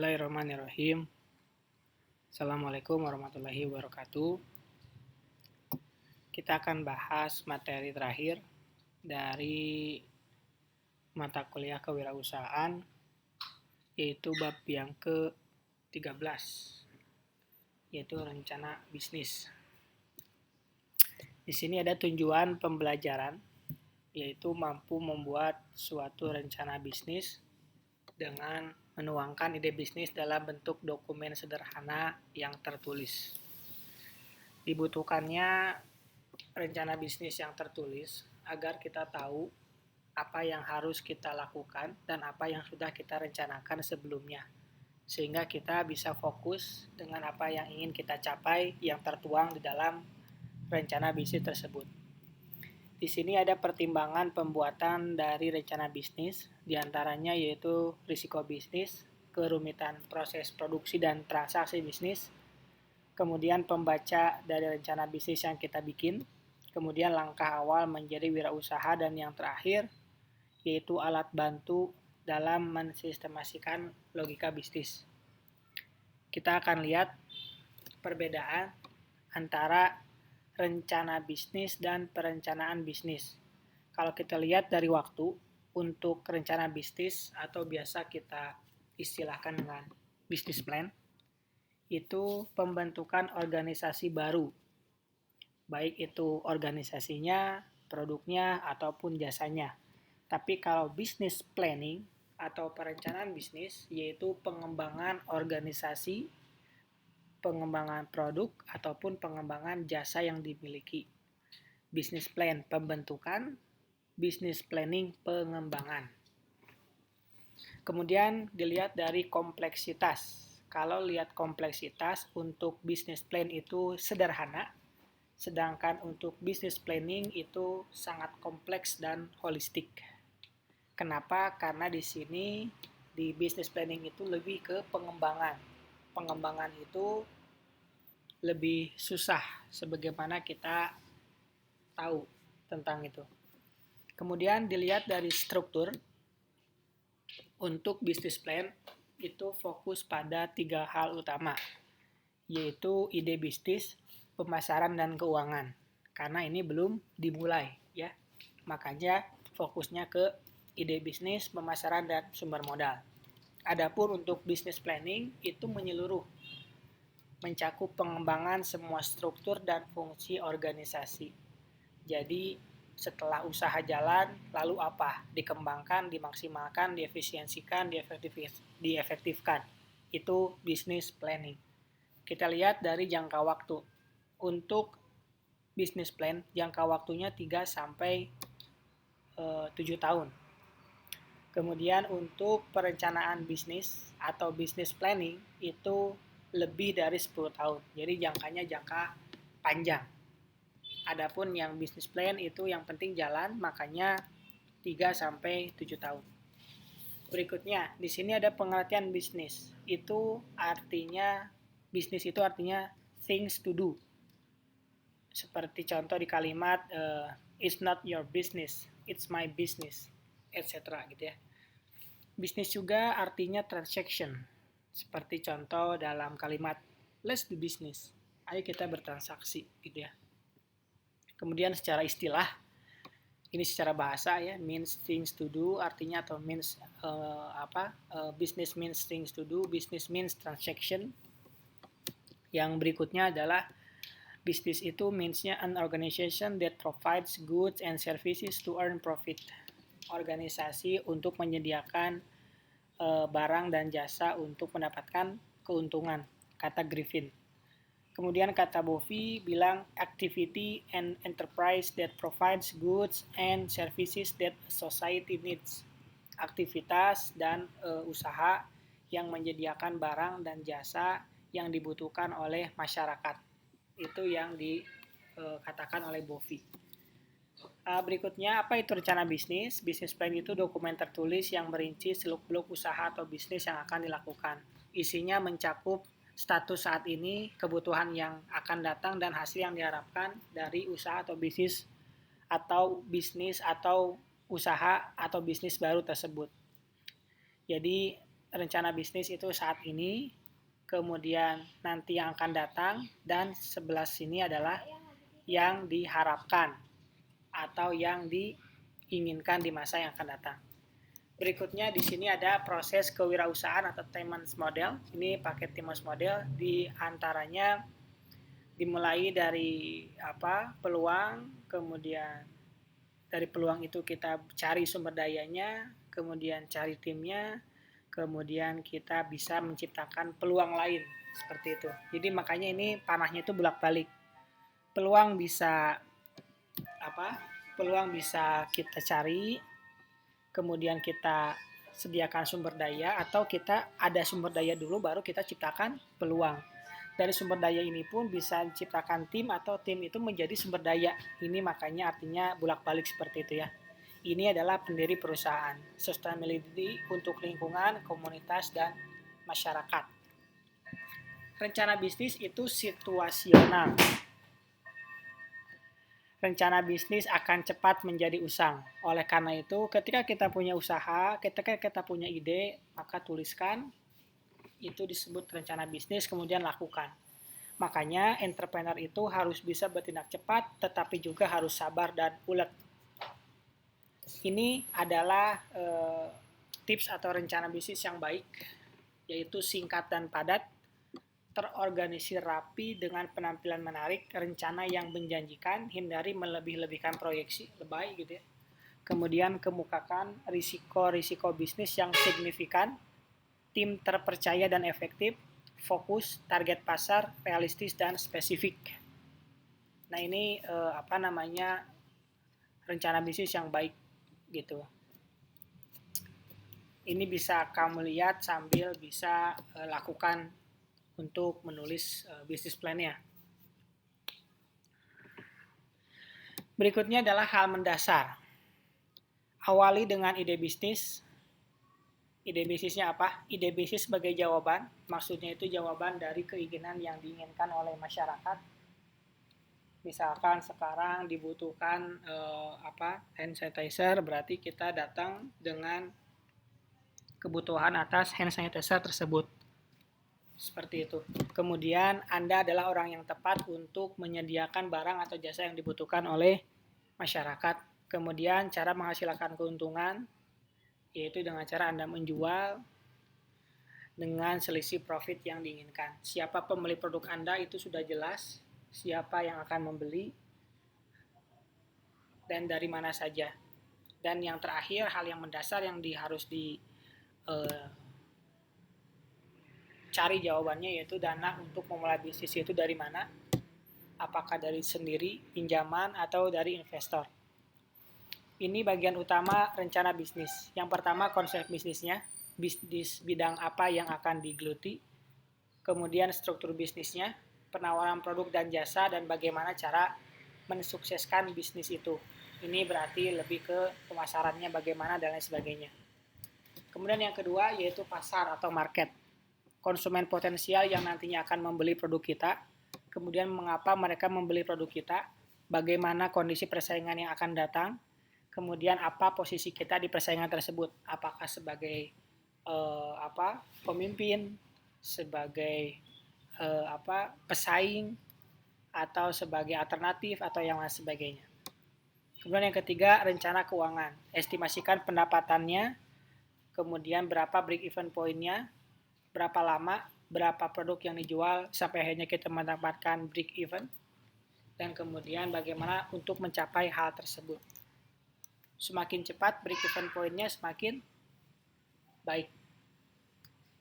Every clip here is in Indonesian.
Bismillahirrahmanirrahim. Assalamualaikum warahmatullahi wabarakatuh. Kita akan bahas materi terakhir dari mata kuliah kewirausahaan, yaitu bab yang ke-13, yaitu rencana bisnis. Di sini ada tujuan pembelajaran, yaitu mampu membuat suatu rencana bisnis dengan menuangkan ide bisnis dalam bentuk dokumen sederhana yang tertulis. Dibutuhkannya rencana bisnis yang tertulis agar kita tahu apa yang harus kita lakukan dan apa yang sudah kita rencanakan sebelumnya, sehingga kita bisa fokus dengan apa yang ingin kita capai yang tertuang di dalam rencana bisnis tersebut. Di sini ada pertimbangan pembuatan dari rencana bisnis, diantaranya yaitu risiko bisnis, kerumitan proses produksi dan transaksi bisnis, kemudian pembaca dari rencana bisnis yang kita bikin, kemudian langkah awal menjadi wirausaha, dan yang terakhir yaitu alat bantu dalam mensistemasikan logika bisnis. Kita akan lihat perbedaan antara rencana bisnis dan perencanaan bisnis. Kalau kita lihat dari waktu, untuk rencana bisnis atau biasa kita istilahkan dengan business plan, itu pembentukan organisasi baru, baik itu organisasinya, produknya, ataupun jasanya. Tapi kalau business planning atau perencanaan bisnis, yaitu pengembangan organisasi, pengembangan produk, ataupun pengembangan jasa yang dimiliki. Business plan pembentukan, business planning pengembangan. Kemudian dilihat dari kompleksitas. Kalau lihat kompleksitas, untuk business plan itu sederhana, sedangkan untuk business planning itu sangat kompleks dan holistik. Kenapa? Karena di sini di business planning itu lebih ke pengembangan. Pengembangan itu lebih susah sebagaimana kita tahu tentang itu. Kemudian dilihat dari struktur. Untuk business plan itu fokus pada 3 hal utama, yaitu ide bisnis, pemasaran, dan keuangan. Karena ini belum dimulai ya. Makanya fokusnya ke ide bisnis, pemasaran, dan sumber modal. Adapun untuk business planning itu menyeluruh, mencakup pengembangan semua struktur dan fungsi organisasi. Jadi setelah usaha jalan, lalu apa? Dikembangkan, dimaksimalkan, diefisiensikan, diefektifkan. Itu business planning. Kita lihat dari jangka waktu. Untuk business plan, jangka waktunya 3 sampai 7 tahun. Kemudian untuk perencanaan bisnis atau business planning itu lebih dari 10 tahun. Jadi jangkanya jangka panjang. Adapun yang business plan itu yang penting jalan, makanya 3 sampai 7 tahun. Berikutnya, di sini ada pengertian bisnis. Bisnis itu artinya things to do. Seperti contoh di kalimat it's not your business, it's my business, etc. gitu ya. Bisnis juga artinya transaction. Seperti contoh dalam kalimat let's do business. Ayo kita bertransaksi gitu ya. Kemudian secara istilah, ini secara bahasa ya, means things to do artinya atau means business means things to do, business means transaction. Yang berikutnya adalah business itu means-nya an organization that provides goods and services to earn profit. Organisasi untuk menyediakan barang dan jasa untuk mendapatkan keuntungan, kata Griffin. Kemudian kata Bovy bilang activity and enterprise that provides goods and services that society needs. Aktivitas dan usaha yang menyediakan barang dan jasa yang dibutuhkan oleh masyarakat. Itu yang dikatakan oleh Bovy. Berikutnya, apa itu rencana bisnis? Business plan itu dokumen tertulis yang merinci seluk-beluk usaha atau bisnis yang akan dilakukan. Isinya mencakup status saat ini, kebutuhan yang akan datang, dan hasil yang diharapkan dari usaha atau bisnis atau usaha atau bisnis baru tersebut. Jadi rencana bisnis itu saat ini, kemudian nanti yang akan datang, dan sebelah sini adalah yang diharapkan atau yang diinginkan di masa yang akan datang. Berikutnya di sini ada proses kewirausahaan atau Timmons model. Ini paket Timmons model, di antaranya dimulai dari peluang, kemudian dari peluang itu kita cari sumber dayanya, kemudian cari timnya, kemudian kita bisa menciptakan peluang lain seperti itu. Jadi makanya ini panahnya itu bolak-balik. Peluang bisa Peluang bisa kita cari, kemudian kita sediakan sumber daya, atau kita ada sumber daya dulu baru kita ciptakan peluang. Dari sumber daya ini pun bisa diciptakan tim, atau tim itu menjadi sumber daya. Ini makanya artinya bolak-balik seperti itu ya. Ini adalah pendiri perusahaan. Sustainability untuk lingkungan, komunitas, dan masyarakat. Rencana bisnis itu situasional. Rencana bisnis akan cepat menjadi usang. Oleh karena itu, ketika kita punya usaha, ketika kita punya ide, maka tuliskan, itu disebut rencana bisnis, kemudian lakukan. Makanya entrepreneur itu harus bisa bertindak cepat, tetapi juga harus sabar dan ulet. Ini adalah tips atau rencana bisnis yang baik, yaitu singkat dan padat, terorganisir rapi dengan penampilan menarik, rencana yang menjanjikan, hindari melebih-lebihkan proyeksi lebay gitu ya. Kemudian kemukakan risiko-risiko bisnis yang signifikan, tim terpercaya dan efektif, fokus, target pasar, realistis dan spesifik. Nah ini rencana bisnis yang baik gitu. Ini bisa kamu lihat sambil bisa lakukan untuk menulis bisnis plan-nya. Berikutnya adalah hal mendasar. Awali dengan ide bisnis. Ide bisnisnya apa? Ide bisnis sebagai jawaban. Maksudnya itu jawaban dari keinginan yang diinginkan oleh masyarakat. Misalkan sekarang dibutuhkan hand sanitizer, berarti kita datang dengan kebutuhan atas hand sanitizer tersebut. Seperti itu. Kemudian Anda adalah orang yang tepat untuk menyediakan barang atau jasa yang dibutuhkan oleh masyarakat. Kemudian cara menghasilkan keuntungan, yaitu dengan cara Anda menjual dengan selisih profit yang diinginkan. Siapa pembeli produk Anda itu sudah jelas, siapa yang akan membeli, dan dari mana saja. Dan yang terakhir, hal yang mendasar yang harus cari jawabannya, yaitu dana untuk memulai bisnis itu dari mana? Apakah dari sendiri, pinjaman, atau dari investor? Ini bagian utama rencana bisnis. Yang pertama, konsep bisnisnya, bisnis bidang apa yang akan digeluti, kemudian struktur bisnisnya, penawaran produk dan jasa, dan bagaimana cara mensukseskan bisnis itu. Ini berarti lebih ke pemasarannya bagaimana dan lain sebagainya. Kemudian yang kedua yaitu pasar atau market. Konsumen potensial yang nantinya akan membeli produk kita, kemudian mengapa mereka membeli produk kita, bagaimana kondisi persaingan yang akan datang, kemudian apa posisi kita di persaingan tersebut, apakah sebagai pemimpin, sebagai pesaing, atau sebagai alternatif, atau yang lain sebagainya. Kemudian yang ketiga, rencana keuangan. Estimasikan pendapatannya, kemudian berapa break even point-nya, berapa lama, berapa produk yang dijual sampai akhirnya kita mendapatkan break even, dan kemudian bagaimana untuk mencapai hal tersebut. Semakin cepat break even point-nya, semakin baik.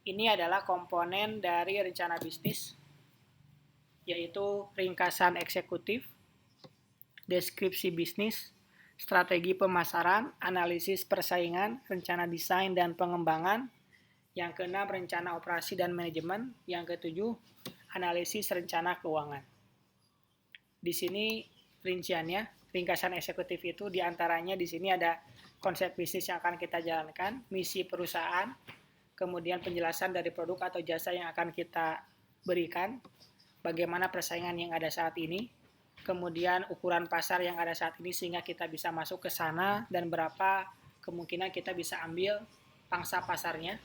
Ini adalah komponen dari rencana bisnis, yaitu ringkasan eksekutif, deskripsi bisnis, strategi pemasaran, analisis persaingan, rencana desain dan pengembangan. Yang keenam, rencana operasi dan manajemen. Yang ketujuh, analisis rencana keuangan. Di sini rinciannya, ringkasan eksekutif itu diantaranya di sini ada konsep bisnis yang akan kita jalankan, misi perusahaan, kemudian penjelasan dari produk atau jasa yang akan kita berikan, bagaimana persaingan yang ada saat ini, kemudian ukuran pasar yang ada saat ini sehingga kita bisa masuk ke sana, dan berapa kemungkinan kita bisa ambil pangsa pasarnya.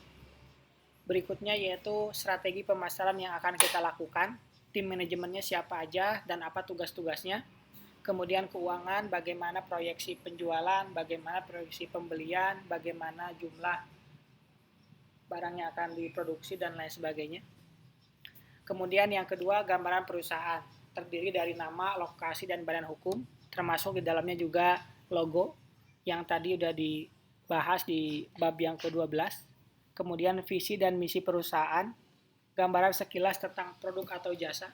Berikutnya yaitu strategi pemasaran yang akan kita lakukan, tim manajemennya siapa aja dan apa tugas-tugasnya. Kemudian keuangan, bagaimana proyeksi penjualan, bagaimana proyeksi pembelian, bagaimana jumlah barang yang akan diproduksi dan lain sebagainya. Kemudian yang kedua, gambaran perusahaan, terdiri dari nama, lokasi, dan badan hukum, termasuk di dalamnya juga logo yang tadi udah dibahas di bab yang ke-12. Kemudian visi dan misi perusahaan, gambaran sekilas tentang produk atau jasa,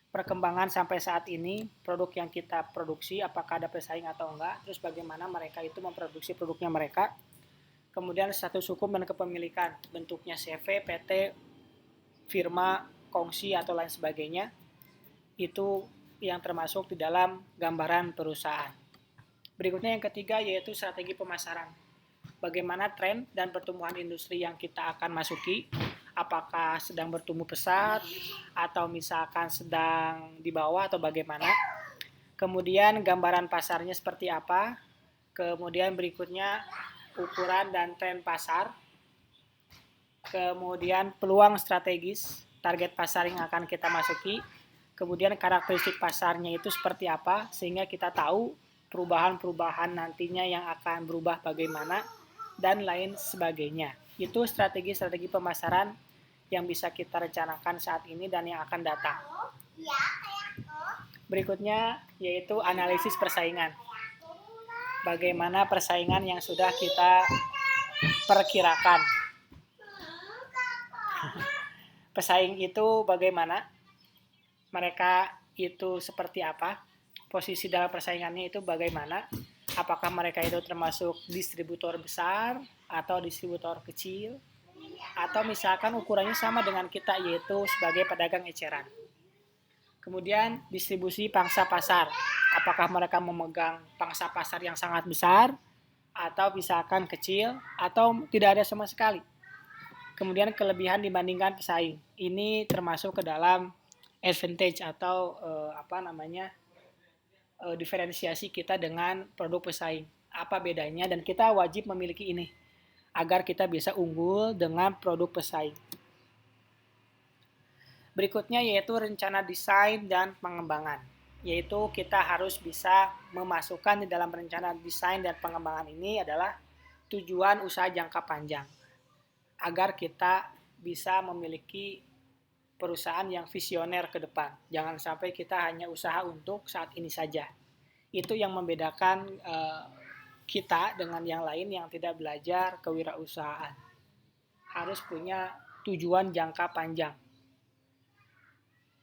perkembangan sampai saat ini, produk yang kita produksi, apakah ada pesaing atau enggak, terus bagaimana mereka itu memproduksi produknya mereka. Kemudian status hukum dan kepemilikan, bentuknya CV, PT, firma, kongsi, atau lain sebagainya. Itu yang termasuk di dalam gambaran perusahaan. Berikutnya yang ketiga yaitu strategi pemasaran. Bagaimana tren dan pertumbuhan industri yang kita akan masuki, apakah sedang bertumbuh pesat atau misalkan sedang di bawah atau bagaimana. Kemudian gambaran pasarnya seperti apa. Kemudian berikutnya ukuran dan tren pasar. Kemudian peluang strategis, target pasar yang akan kita masuki. Kemudian karakteristik pasarnya itu seperti apa, sehingga kita tahu perubahan-perubahan nantinya yang akan berubah bagaimana, dan lain sebagainya. Itu strategi-strategi pemasaran yang bisa kita rencanakan saat ini dan yang akan datang. Berikutnya yaitu analisis persaingan. Bagaimana persaingan yang sudah kita perkirakan. Pesaing itu bagaimana? Mereka itu seperti apa? Posisi dalam persaingannya itu bagaimana? Apakah mereka itu termasuk distributor besar atau distributor kecil? Atau misalkan ukurannya sama dengan kita, yaitu sebagai pedagang eceran. Kemudian distribusi pangsa pasar. Apakah mereka memegang pangsa pasar yang sangat besar atau misalkan kecil atau tidak ada sama sekali. Kemudian kelebihan dibandingkan pesaing. Ini termasuk ke dalam advantage atau diferensiasi kita dengan produk pesaing. Apa bedanya dan kita wajib memiliki ini agar kita bisa unggul dengan produk pesaing. Berikutnya yaitu rencana desain dan pengembangan. Yaitu kita harus bisa memasukkan di dalam rencana desain dan pengembangan ini adalah tujuan usaha jangka panjang. Agar kita bisa memiliki perusahaan yang visioner ke depan. Jangan sampai kita hanya usaha untuk saat ini saja. Itu yang membedakan kita dengan yang lain yang tidak belajar kewirausahaan. Harus punya tujuan jangka panjang.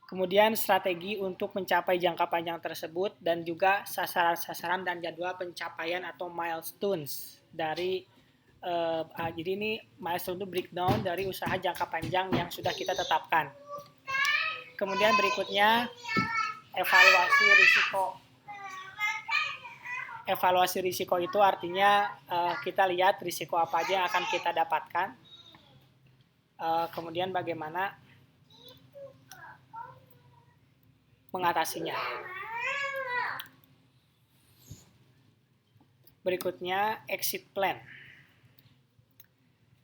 Kemudian strategi untuk mencapai jangka panjang tersebut dan juga sasaran-sasaran dan jadwal pencapaian atau milestones dari jadi ini milestone itu breakdown dari usaha jangka panjang yang sudah kita tetapkan. Kemudian berikutnya evaluasi risiko. Evaluasi risiko itu artinya kita lihat risiko apa aja yang akan kita dapatkan. Kemudian bagaimana mengatasinya. Berikutnya exit plan.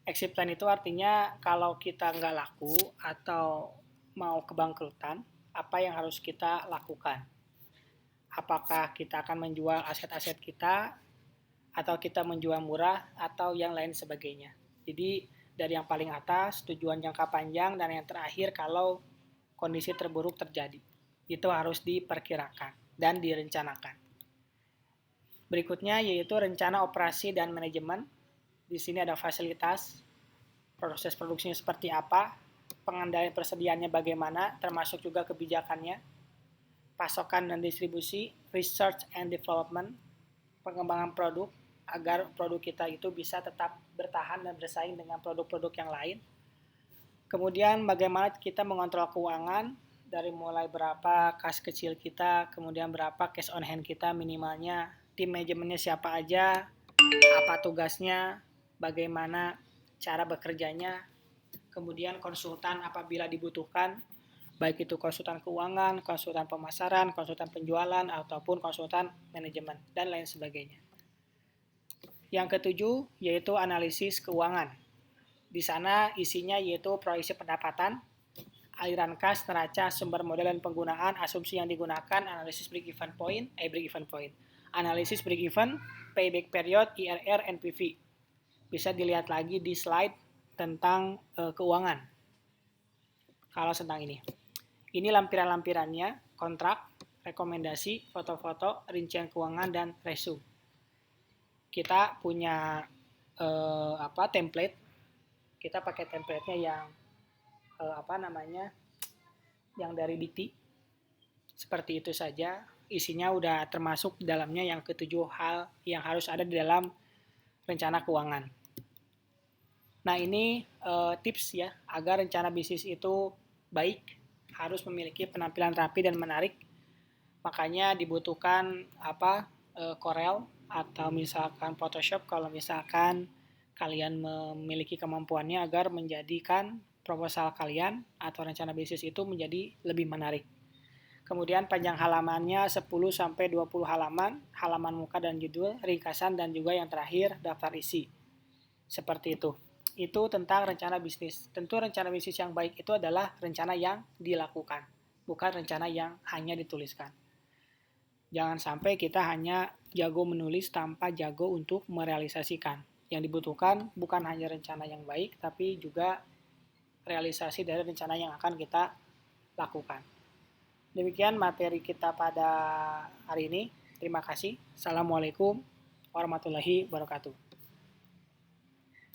Exit plan itu artinya kalau kita nggak laku atau mau kebangkrutan, apa yang harus kita lakukan? Apakah kita akan menjual aset-aset kita, atau kita menjual murah, atau yang lain sebagainya. Jadi dari yang paling atas, tujuan jangka panjang, dan yang terakhir kalau kondisi terburuk terjadi. Itu harus diperkirakan dan direncanakan. Berikutnya yaitu rencana operasi dan manajemen. Di sini ada fasilitas, proses produksinya seperti apa, pengendalian persediaannya bagaimana, termasuk juga kebijakannya, pasokan dan distribusi, research and development, pengembangan produk, agar produk kita itu bisa tetap bertahan dan bersaing dengan produk-produk yang lain. Kemudian bagaimana kita mengontrol keuangan, dari mulai berapa kas kecil kita, kemudian berapa cash on hand kita minimalnya, tim manajemennya siapa aja, apa tugasnya, bagaimana cara bekerjanya, kemudian konsultan apabila dibutuhkan, baik itu konsultan keuangan, konsultan pemasaran, konsultan penjualan, ataupun konsultan manajemen, dan lain sebagainya. Yang ketujuh, yaitu analisis keuangan. Di sana isinya yaitu proyeksi pendapatan, aliran kas, neraca, sumber modal dan penggunaan, asumsi yang digunakan, analisis break-even point, analisis break-even, payback period, IRR, NPV. Bisa dilihat lagi di slide tentang keuangan. Kalau tentang ini. Ini lampiran-lampirannya, kontrak, rekomendasi, foto-foto, rincian keuangan, dan resume. Kita punya template. Kita pakai template-nya yang yang dari Dikti. Seperti itu saja. Isinya udah termasuk dalamnya yang ketujuh hal yang harus ada di dalam rencana keuangan. Nah, ini tips ya, agar rencana bisnis itu baik, harus memiliki penampilan rapi dan menarik. Makanya dibutuhkan Corel atau misalkan Photoshop kalau misalkan kalian memiliki kemampuannya agar menjadikan proposal kalian atau rencana bisnis itu menjadi lebih menarik. Kemudian panjang halamannya 10-20 halaman, halaman muka dan judul, ringkasan, dan juga yang terakhir daftar isi. Seperti itu. Itu tentang rencana bisnis. Tentu rencana bisnis yang baik itu adalah rencana yang dilakukan, bukan rencana yang hanya dituliskan. Jangan sampai kita hanya jago menulis tanpa jago untuk merealisasikan. Yang dibutuhkan bukan hanya rencana yang baik, tapi juga realisasi dari rencana yang akan kita lakukan. Demikian materi kita pada hari ini. Terima kasih. Assalamualaikum warahmatullahi wabarakatuh.